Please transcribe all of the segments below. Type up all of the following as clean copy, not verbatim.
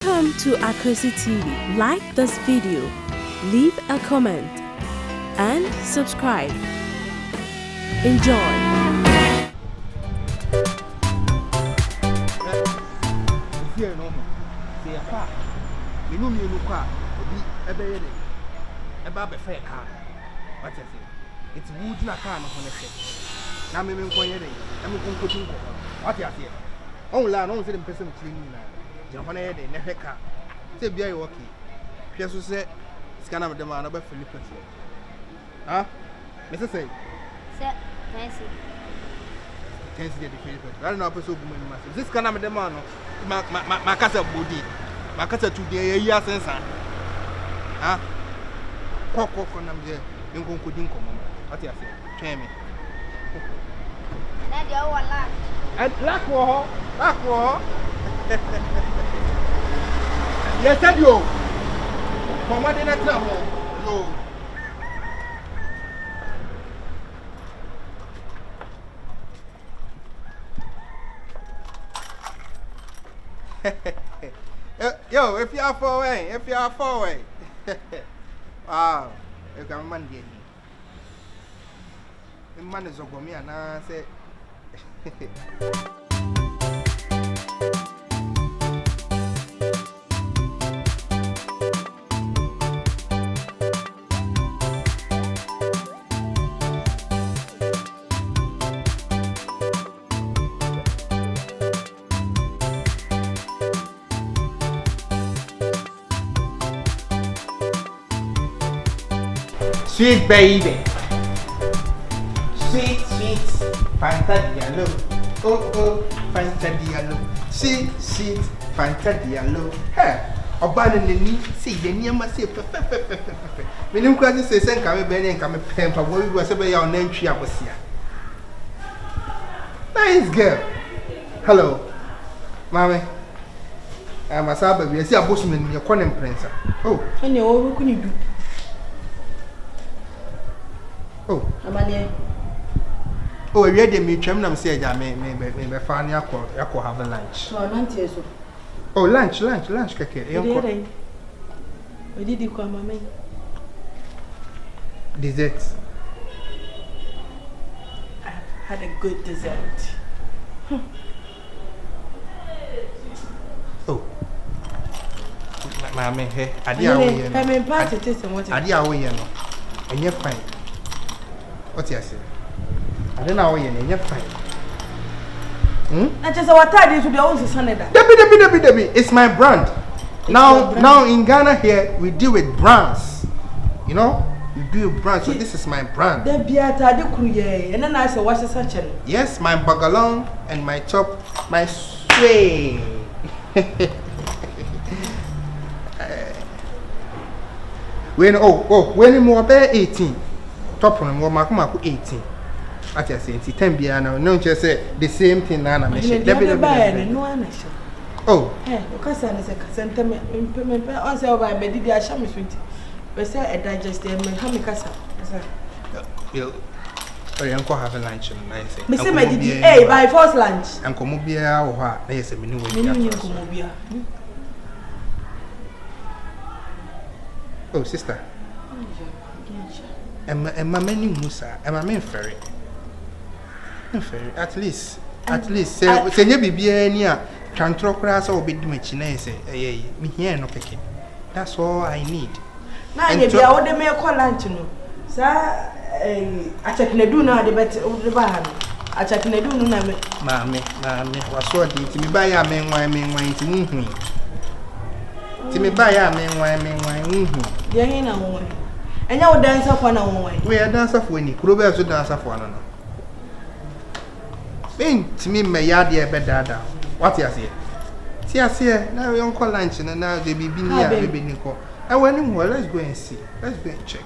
Welcome to AKWASI TV. Like this video, leave a comment, and subscribe. Enjoy. It's wood na car no connection. Na me nko yede. Na me nko kotu nko. What ya say? On la no say dem person clean na. Je ho na yede na hweka. Say bia you okay. Hwe so say scanner dem na ba Philip. Ah? Me say Sir, fancy. Can't see the Philip. I don't know person go me massive. This scanner dem no. Ma kasa body. Ma kasa today year sense. Ah? Kokko na me you go could income. What you say? Tell me. Daddy, I want lack. And lack war. Yes, I do. For what did I tell you? Yo, if you are far away, wow. You can man get the man is over me and I say sweet baby, sweet, Fanta Diallo. Oh, Fanta Diallo. Sweet, Fanta Diallo. Hey, Obana ni see the near must say, when you can't say, send come Benny and come pen for what we were saying your name. She was here. Nice girl. Hello, Mammy. I'm a suburb. You see a bushman in your corner, Prince. Oh, And what can you do? Oh, Amani. oh, I read the mutual. I'm saying, I may find you have a lunch. No, not yet. Oh, lunch, Keke. We did you come, mamma? Dessert. I had a good dessert. Oh, mammy, hey, I did. I'm in part of this and what I did. And you're fine. What you say? I don't know when you're fine. I just what I did to the old son. Debbie, it's my brand. Now in Ghana here we deal with brands. You know, we deal with brands. So this is my brand. And then I said, what's the such? Yes, my bagalong and my top, my sway. When more bear 18. Top one more mark 18. I just say 10 piano, no just say the same thing Nana. Oh, hey, because I say sentiment implement on sale by Medidia Shami Sweet. But say a digest them and Hamikasa. you uncle have a lunch and I say, Miss Medidi, hey, by first lunch. Uncle Mubia or what? There's a minute. Oh, sister. And my menu Musa, and my main ferry. At least, say, you be near Trantro Crass or be doing say, me here no picking. That's all I need. Now, you be out the mail call lunch, you know. Sir, I check the do now the better of the bar. I check the do no, Mammy, was so deep to me buy a man, wine to move me. To me buy a man, wine. There ain't no one. And you dance off one way. We are dance off Winnie, Kruber to dance off one another. Being to me, my yard, dear bed, what you say? See, I say, now we uncle lunch and now they be near baby Nico. I went in, well, let's go and see. Let's go and check.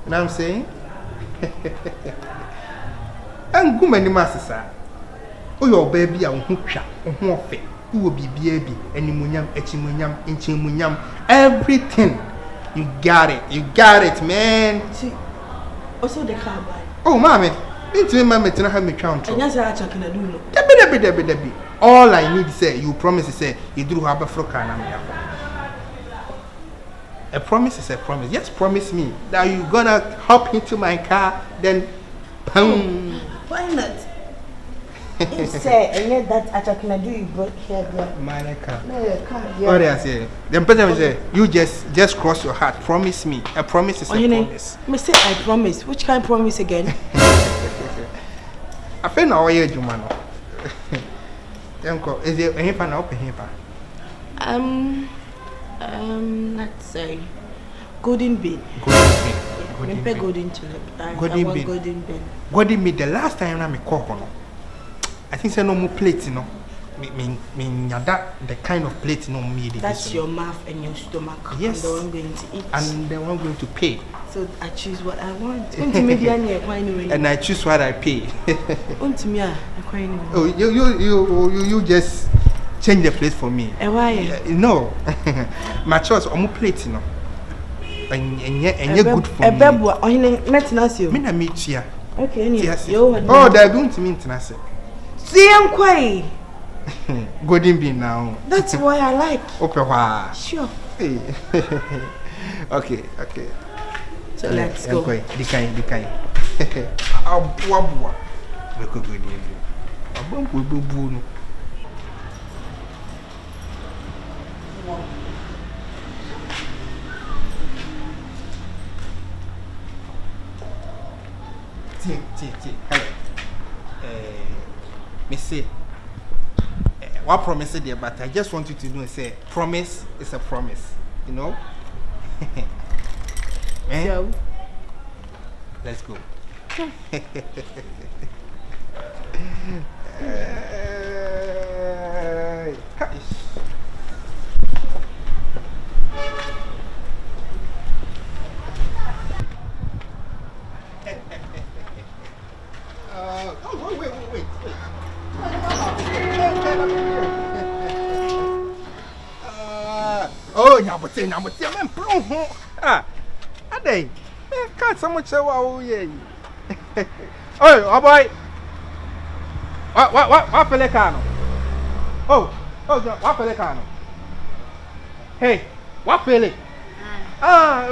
You know what I'm saying? And go many masters, sir. Oh, your baby, I'm hooked, who will be baby, and Nimunyam, Echimunyam, Inchimunyam, everything. You got it, man. See, also the car by. Oh, mommy, it's me, mammy, to have me count. And yes, I check in the do. Debbie. All I need is say you promise say you do have a fro car na me. A promise is a promise. Just promise me that you gonna hop into my car, then boom. Why not? If say, and yet that I can do you break here. My car. No, car. What I say? Then person say you just cross your heart. Promise me. A promise is a promise. Me say I promise. Which kind of promise again? I feel now you do man. Is it any pan open here? Let's say golden bean. Golden bean. Golden tulip. Golden bean. Golden bean. Golden bean. The last time I cook on, I think say no more plates, you know. Me that the kind of plate no me. That's your mouth and your stomach. Yes. And the one going to eat. And the one going to pay. So I choose what I want. And I choose what I pay. Oh, you just change the plate for me. Why? No, my choice. I'm plate, you know. And you're good for me. Me na meet ya. Okay. Oh, they're going to meet us. Golden bean now. That's why I like. Okay, Sure. Okay. So let's go. The kind. Abua. We could go there. Abua. Hello. Me say, what promise there? But I just want you to know, say, promise is a promise. You know. So, let's go. Wait. Oh, number 10, man, bro. Ade, can't so much say wow, yeah. Oh, boy. What pelecano? Oh, what pelecano? Hey, what pele?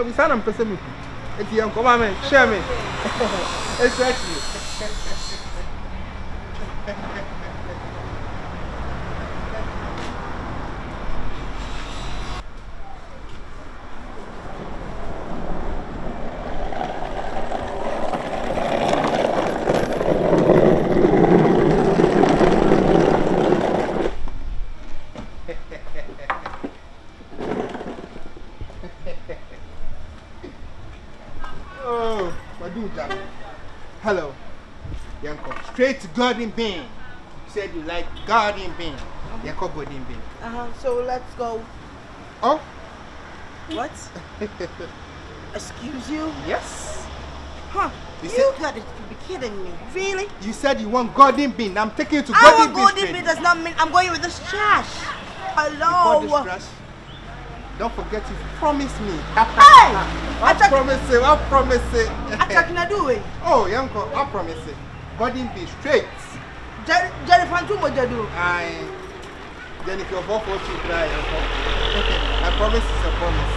We stand on person. It's young, come on, man, share me. Exactly. Hello, Yanko. Straight to garden bean. You said you like garden bean. Yanko garden bean. So let's go. Oh? What? Excuse you? Yes. Huh? You got to be kidding me. Really? You said you want garden bean. I'm taking you to garden bean. Garden bean does not mean I'm going with this trash. Hello. You got this trash? Don't forget you promised me. Hey! I promise it. I can do it. Oh, Yanko, I promise it. Garden bean straight. Jennifer Fantumo Jadu. Then if you're both what you try, I promise it's a promise.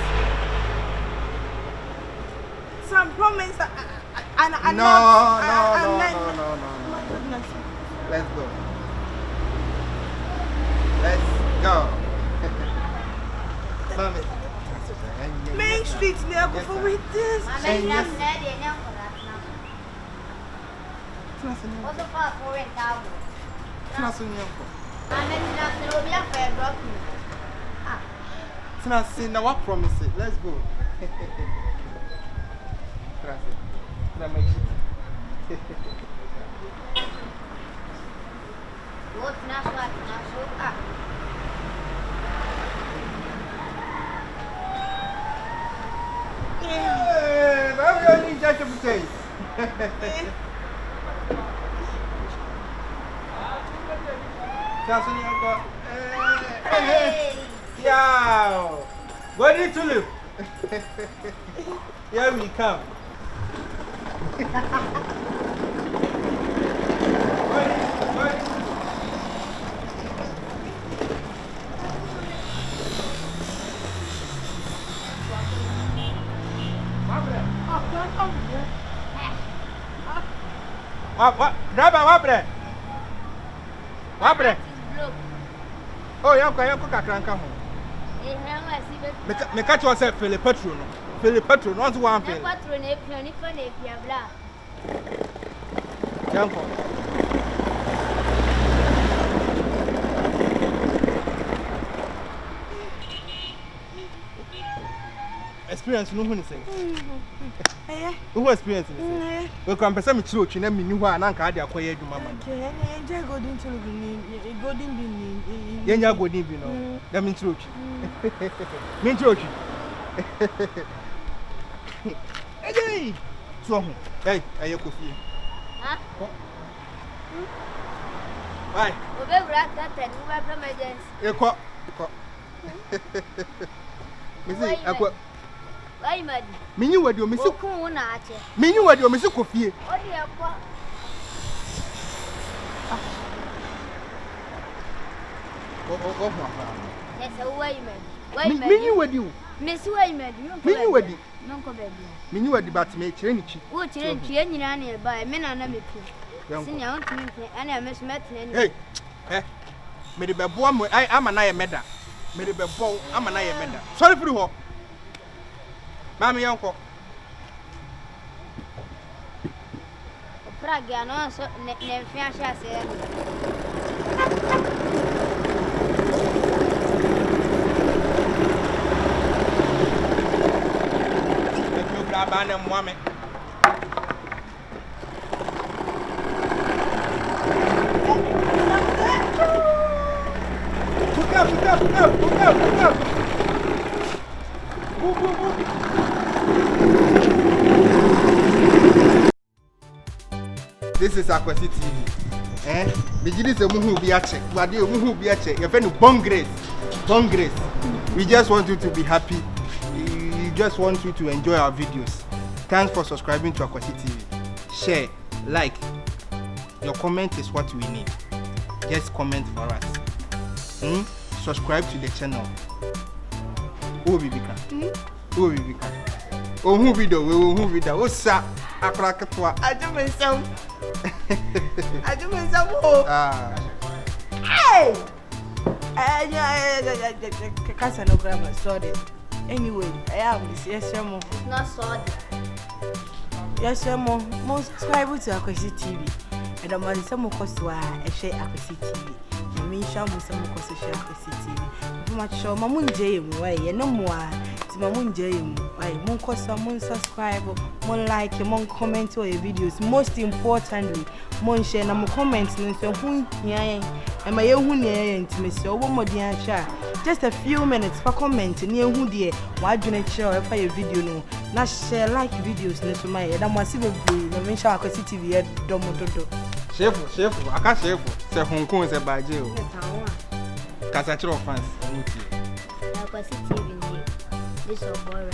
Some promise. No. Let's go. Main Street near go for with this. Now what promise it? Let's go. Yeah, where did you live? Here we come. What? Driver, what bread? What bread? Oh, you can't come home. Me catch yourself, Philip Petro. Philip Petro, not one thing. Young experience no one say. Who experience it? We can person me church na me ni ho na nka dia koye adwuma ma. Enja golden to golden bin. Yenja golden bin no. Na me church. Me church. Hey. So ho. Hey, aye kofi. Ha? Bye. Obe bra that and we have emergency. Eko. Me say akwa. Why mad? Minyi wadi o mesi ku na ache. Minyi wadi o mesi kofie. Odi akwa. Oh. Yes, why mad? Why mad? Minyi wadi o. Mesi why mad? Minyi wadi. Nonko baby. Minyi wadi bat me kire ni chi. Wo kire ntwe nyina na e ba me na na mepi. Senior want me ana me so metna ni. Hey. Me de bebo am ai ama na ye meda. Me de bebo ama na ye meda. Sorry for ho. Mami yanko. Praga no so ne mfia sha se. Ejo bra ba na mo ame. Puka. Bu. This is AKWASI TV. Begin to move be a check. What do you move be a check? Your friend Bongrace. We just want you to be happy. We just want you to enjoy our videos. Thanks for subscribing to AKWASI TV. Share, like. Your comment is what we need. Just comment for us. Subscribe to the channel. Who video. Oh, sir. Akrakatwa. I do myself. Hey! Can't no grammar, sorry. Anyway, I am this. Yes, more. Not sorry. Yes, more. Most subscribe to AKWASI TV. And I'm on some cost to a share AKWASI TV. Me shall move some cost to share AKWASI TV. Much show Mamun J. Why, no more. Mamun J. Why, mon cost, mon subscribe, mon like, mon comment on your videos. Most importantly, mon share, and mon comments. So, who and my own intimacy, or one more dear chat. Just a few minutes for comment near who dear. Why do not share if I video? No, not share like videos. Next to my head, I'm massively. The mention AKWASI TV at Domododo. Chef, I can't chef. Say Hong Kong is a bad jail. Casachiro fans. AKWASI TV. This is boring.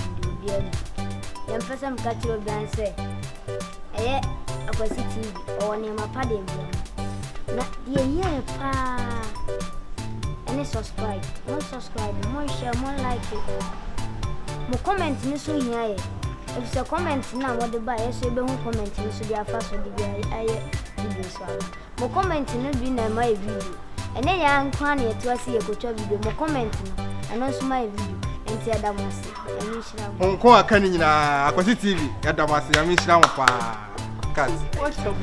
The person catch your band say, AKWASI TV or name a padding. Not the pa. And subscribe, more subscribe, more share, more like it. More comment in this way. If it's a comment now, what the buyer say, don't comment in this way. Fast with the more comment in my video. And then young cranny to see a coach video, more comment and also my video. Hong Kong can in AKWASI TV. Yadamasi, I miss now. Cat. What's your